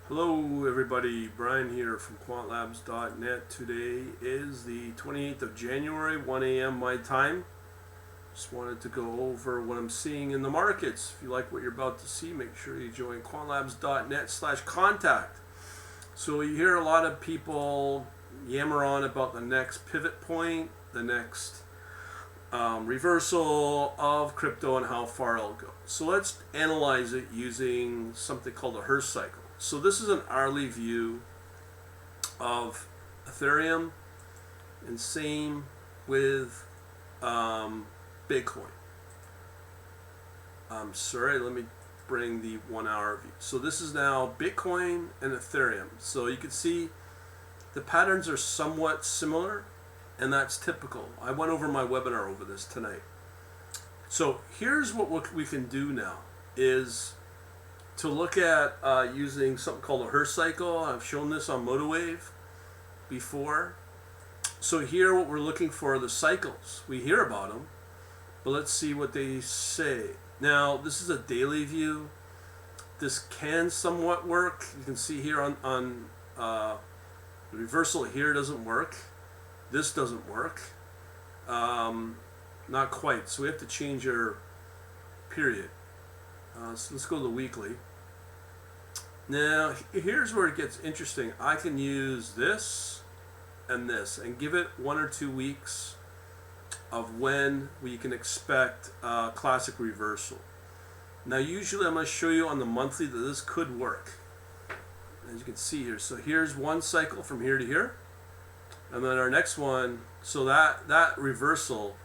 Hello everybody, Brian here from quantlabs.net. Today is the 28th of January, 1 a.m. my time. Just wanted to go over what I'm seeing in the markets. If you like what you're about to see, make sure you join quantlabs.net/contact. So you hear a lot of people yammer on about the next pivot point, the next reversal of crypto and how far it'll go. So let's analyze it using something called a Hurst cycle. So this is an hourly view of Ethereum, and same with Bitcoin. I'm sorry, let me bring the 1 hour view. So this is now Bitcoin and Ethereum. So you can see the patterns are somewhat similar, and that's typical. I went over my webinar over this tonight. So here's what we can do now is to look at using something called a Hurst cycle. I've shown this on MotoWave before. So here what we're looking for are the cycles. We hear about them, but let's see what they say. Now this is a daily view. This can somewhat work. You can see here on the reversal here doesn't work. This doesn't work. Not quite. So we have to change our period. So let's go to the weekly. Now, here's where it gets interesting. I can use this and give it 1 or 2 weeks of when we can expect a classic reversal. Now, usually I'm going to show you on the monthly that this could work. As you can see here. So here's one cycle from here to here. And then our next one, so that reversal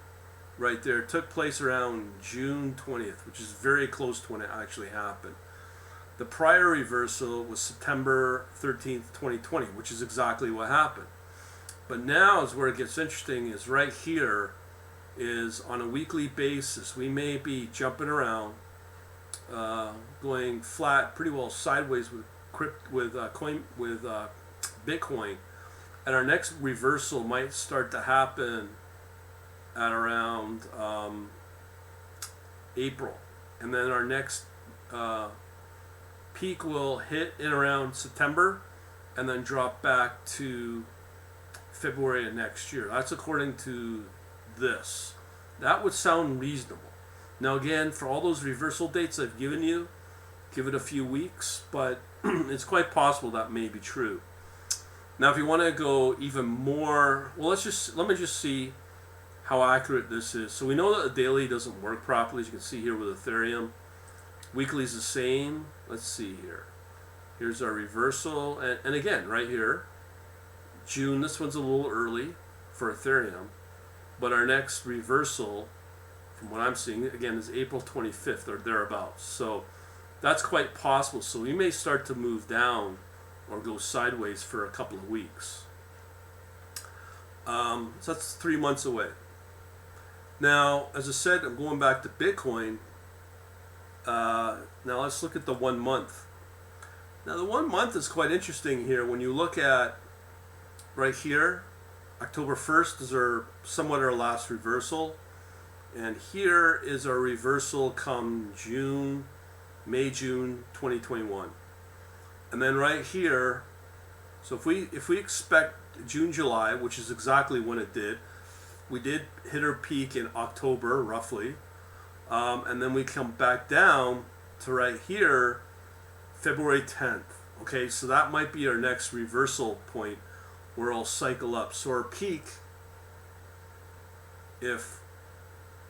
right there took place around June 20th, which is very close to when it actually happened. The prior reversal was September 13th, 2020, which is exactly what happened. But now is where it gets interesting, is right here is on a weekly basis. We may be jumping around, going flat, pretty well sideways with Bitcoin, and our next reversal might start to happen at around April, and then our next peak will hit in around September and then drop back to February of next year. That's according to this. That would sound reasonable. Now again, for all those reversal dates I've given you, give it a few weeks, but it's quite possible that may be true. Now if you want to go even more, well, let me just see how accurate this is. So we know that the daily doesn't work properly, as you can see here with Ethereum. Weekly is the same. Let's see here. Here's our reversal, and again, right here, June. This one's a little early for Ethereum, but our next reversal, from what I'm seeing, again, is April 25th or thereabouts. So that's quite possible. So we may start to move down or go sideways for a couple of weeks. So that's 3 months away. Now, as I said, I'm going back to Bitcoin. Now let's look at the 1 month. Now the 1 month is quite interesting here. When you look at right here, October 1st is somewhat our last reversal, and here is our reversal come May, June 2021. And then right here, so if we expect June, July, which is exactly when it did, we did hit our peak in October roughly. And then we come back down to right here, February 10th. Okay, so that might be our next reversal point where it'll cycle up. So our peak, if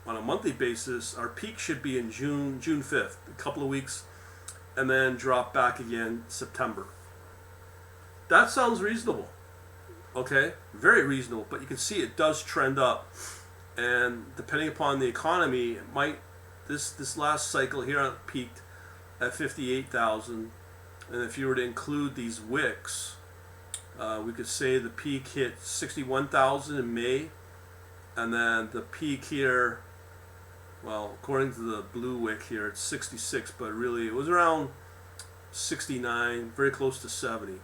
on a monthly basis, our peak should be in June 5th, a couple of weeks, and then drop back again September. That sounds reasonable. Okay, very reasonable, but you can see it does trend up. And depending upon the economy, it might, this last cycle here peaked at 58,000, and if you were to include these wicks, we could say the peak hit 61,000 in May, and then the peak here, well, according to the blue wick here, it's 66, but really it was around 69, very close to 70.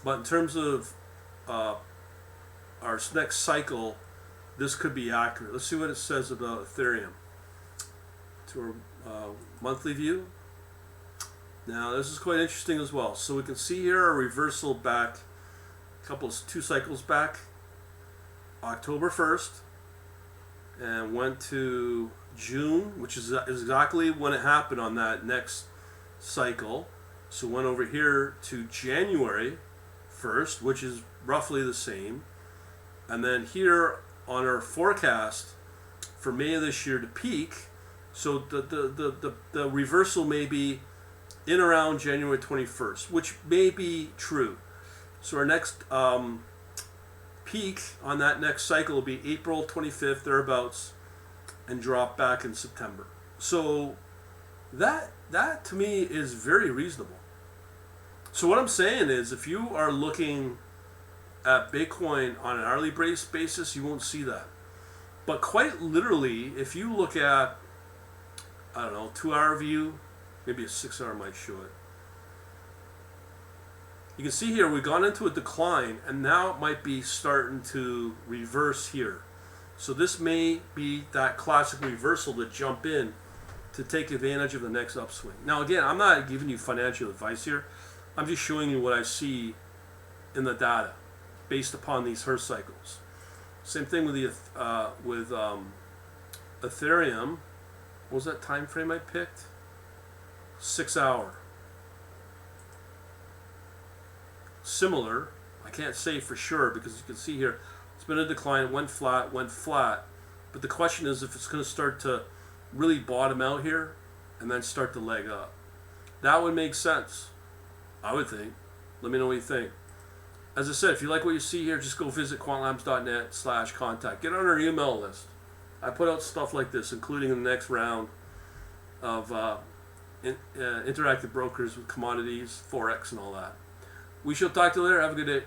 But in terms of our next cycle, this could be accurate. Let's see what it says about Ethereum. To our monthly view. Now this is quite interesting as well. So we can see here a reversal back, two cycles back, October 1st, and went to June, which is exactly when it happened on that next cycle. So went over here to January 1st, which is roughly the same. And then here on our forecast for May of this year to peak, so the reversal may be in around January 21st, which may be true. So our next peak on that next cycle will be April 25th, thereabouts, and drop back in September. So that to me is very reasonable. So what I'm saying is, if you are looking at Bitcoin on an hourly basis, you won't see that. But quite literally, if you look at, I don't know, 2-hour view, maybe a 6-hour might show it. You can see here we've gone into a decline, and now it might be starting to reverse here. So this may be that classic reversal to jump in to take advantage of the next upswing. Now again, I'm not giving you financial advice here. I'm just showing you what I see in the data based upon these Hurst cycles. Same thing with the Ethereum. What was that time frame I picked? 6-hour. Similar. I can't say for sure because you can see here it's been a decline, went flat. But the question is if it's going to start to really bottom out here and then start to leg up. That would make sense, I would think. Let me know what you think. As I said, if you like what you see here, just go visit quantlabs.net/contact. Get on our email list. I put out stuff like this, including the next round of interactive brokers with commodities, Forex, and all that. We shall talk to you later. Have a good day.